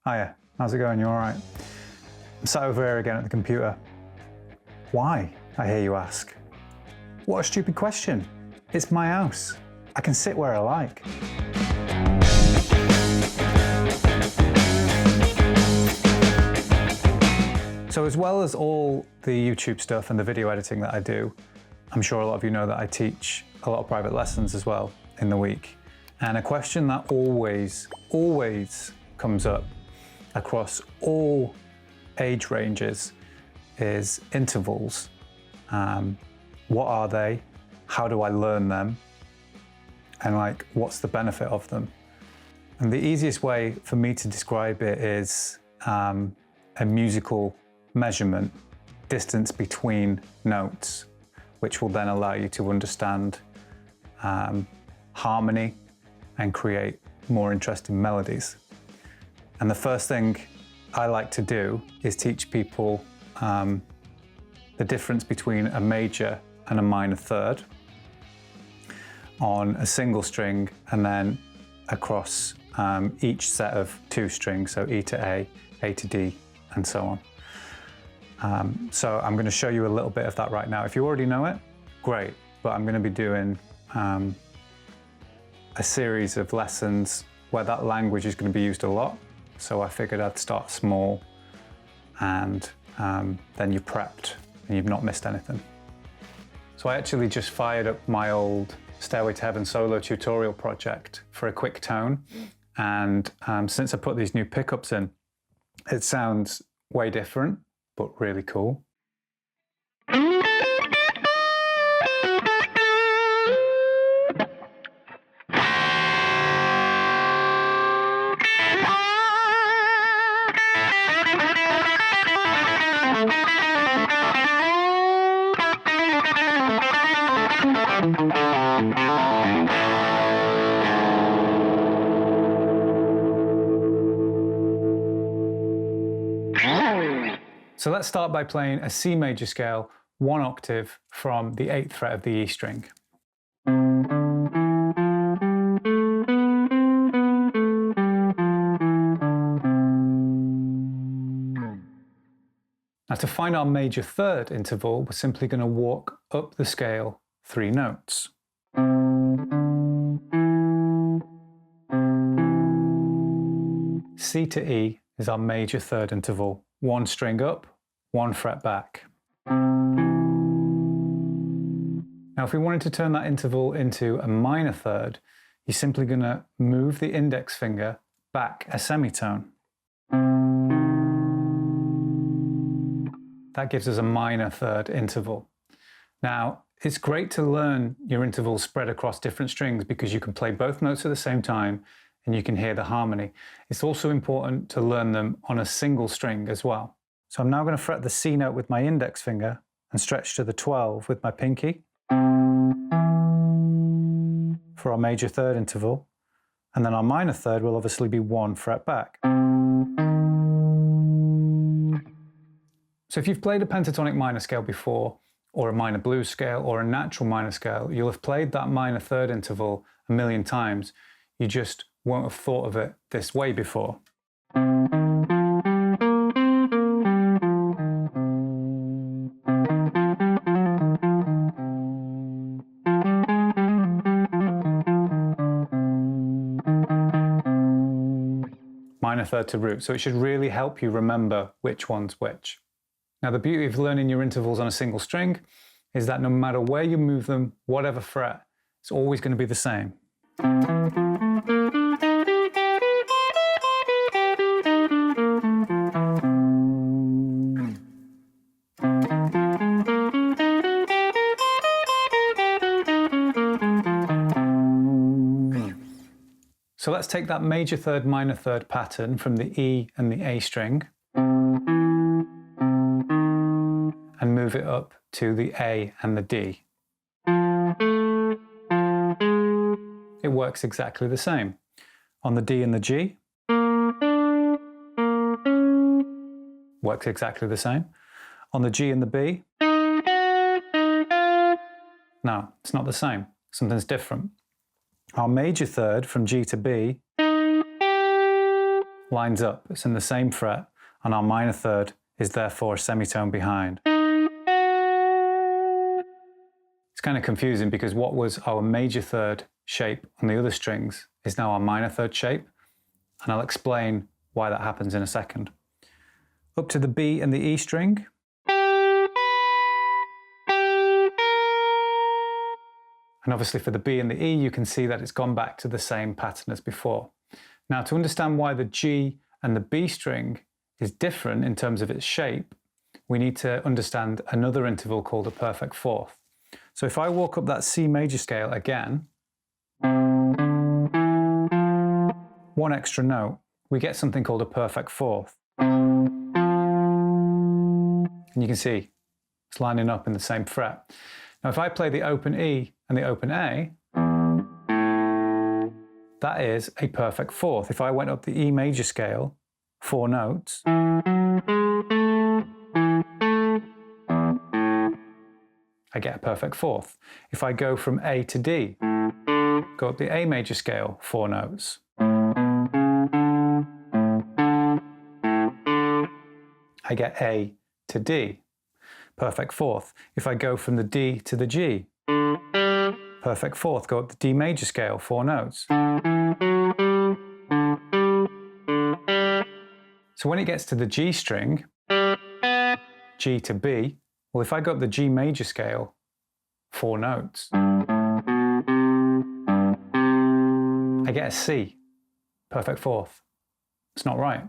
Hiya, how's it going? You all right? I'm sat over here again at the computer. Why, I hear you ask? What a stupid question. It's my house. I can sit where I like. So as well as all the YouTube stuff and the video editing that I do, I'm sure a lot of you know that I teach a lot of private lessons as well in the week. And a question that always comes up across all age ranges is intervals. What are they? How do I learn them? And like, what's the benefit of them? And the easiest way for me to describe it is a musical measurement, distance between notes, which will then allow you to understand harmony and create more interesting melodies. And the first thing I like to do is teach people the difference between a major and a minor third on a single string, and then across each set of two strings, so E to A to D, and so on. So I'm going to show you a little bit of that right now. If you already know it, great, but I'm going to be doing a series of lessons where that language is going to be used a lot. So I figured I'd start small, and then you're prepped and you've not missed anything. So I actually just fired up my old Stairway to Heaven solo tutorial project for a quick tone. And since I put these new pickups in, it sounds way different, but really cool. So let's start by playing a C major scale, 1 octave from the 8th fret of the E string. Now to find our major third interval, we're simply going to walk up the scale 3 notes. C to E is our major third interval. 1 string up, 1 fret back. Now if we wanted to turn that interval into a minor third, you're simply going to move the index finger back a semitone. That gives us a minor third interval. Now it's great to learn your intervals spread across different strings because you can play both notes at the same time and you can hear the harmony. It's also important to learn them on a single string as well. So I'm now going to fret the C note with my index finger and stretch to the 12 with my pinky for our major third interval. And then our minor third will obviously be 1 fret back. So if you've played a pentatonic minor scale before, or a minor blues scale, or a natural minor scale, you'll have played that minor third interval a million times. You just won't have thought of it this way before. Minor third to root, so it should really help you remember which one's which. Now the beauty of learning your intervals on a single string is that no matter where you move them, whatever fret, it's always going to be the same. So let's take that major third, minor third pattern from the E and the A string and move it up to the A and the D. It works exactly the same. On the D and the G, works exactly the same. On the G and the B, no, it's not the same. Something's different. Our major third from G to B lines up, it's in the same fret, and our minor third is therefore a semitone behind. It's kind of confusing because what was our major third shape on the other strings is now our minor third shape, and I'll explain why that happens in a second. Up to the B and the E string. And obviously for the B and the E, you can see that it's gone back to the same pattern as before. Now, to understand why the G and the B string is different in terms of its shape, we need to understand another interval called a perfect fourth. So if I walk up that C major scale again, one extra note, we get something called a perfect fourth. And you can see it's lining up in the same fret. Now, if I play the open E and the open A, that is a perfect fourth. If I went up the E major scale, 4 notes, I get a perfect fourth. If I go from A to D, go up the A major scale, 4 notes, I get A to D, perfect fourth. If I go from the D to the G, perfect fourth, go up the D major scale, 4 notes. So when it gets to the G string, G to B, well, if I go up the G major scale, 4 notes, I get a C, perfect fourth. It's not right.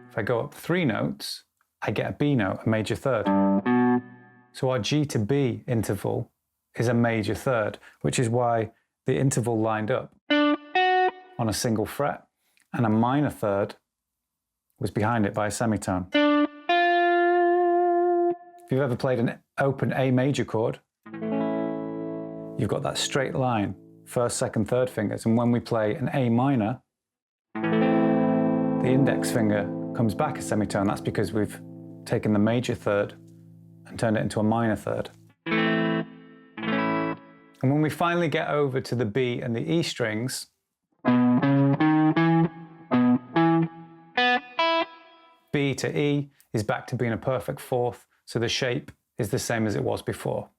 If I go up 3 notes, I get a B note, a major third. So our G to B interval is a major third, which is why the interval lined up on a single fret, and a minor third was behind it by a semitone. If you've ever played an open A major chord, you've got that straight line, first, second, third fingers, and when we play an A minor, the index finger comes back a semitone. That's because we've taken the major third and turned it into a minor third. And when we finally get over to the B and the E strings, B to E is back to being a perfect fourth, so the shape is the same as it was before.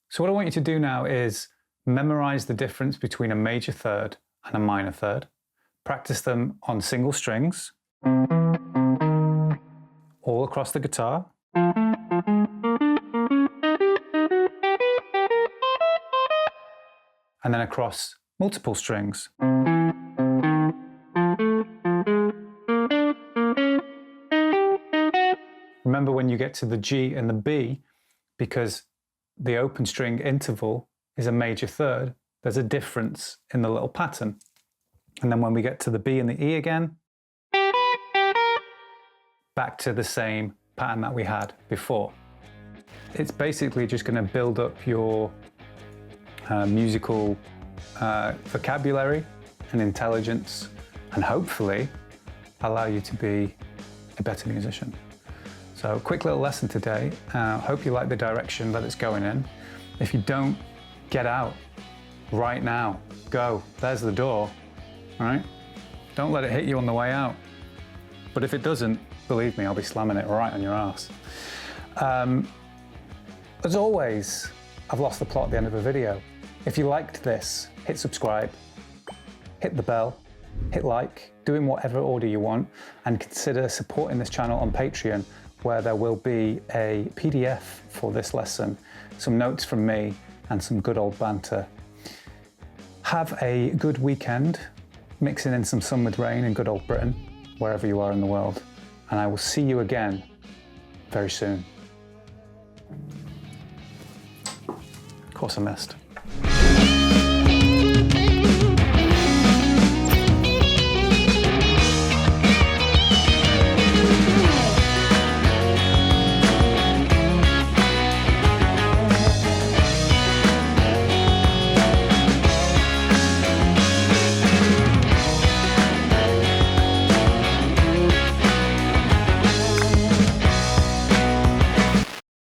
So what I want you to do now is memorize the difference between a major third and a minor third. Practice them on single strings, all across the guitar. And then across multiple strings. Remember when you get to the G and the B, because the open string interval is a major third, there's a difference in the little pattern. And then when we get to the B and the E again, back to the same pattern that we had before. It's basically just going to build up your musical vocabulary and intelligence, and hopefully allow you to be a better musician. So quick little lesson today. Hope you like the direction that it's going in. If you don't, get out right now. Go. There's the door. All right? Don't let it hit you on the way out. But if it doesn't, believe me, I'll be slamming it right on your ass. As always, I've lost the plot at the end of a video. If you liked this, hit subscribe, hit the bell, hit like, do it in whatever order you want, and consider supporting this channel on Patreon, where there will be a PDF for this lesson, some notes from me, and some good old banter. Have a good weekend, mixing in some sun with rain in good old Britain, wherever you are in the world, and I will see you again very soon. Of course I missed.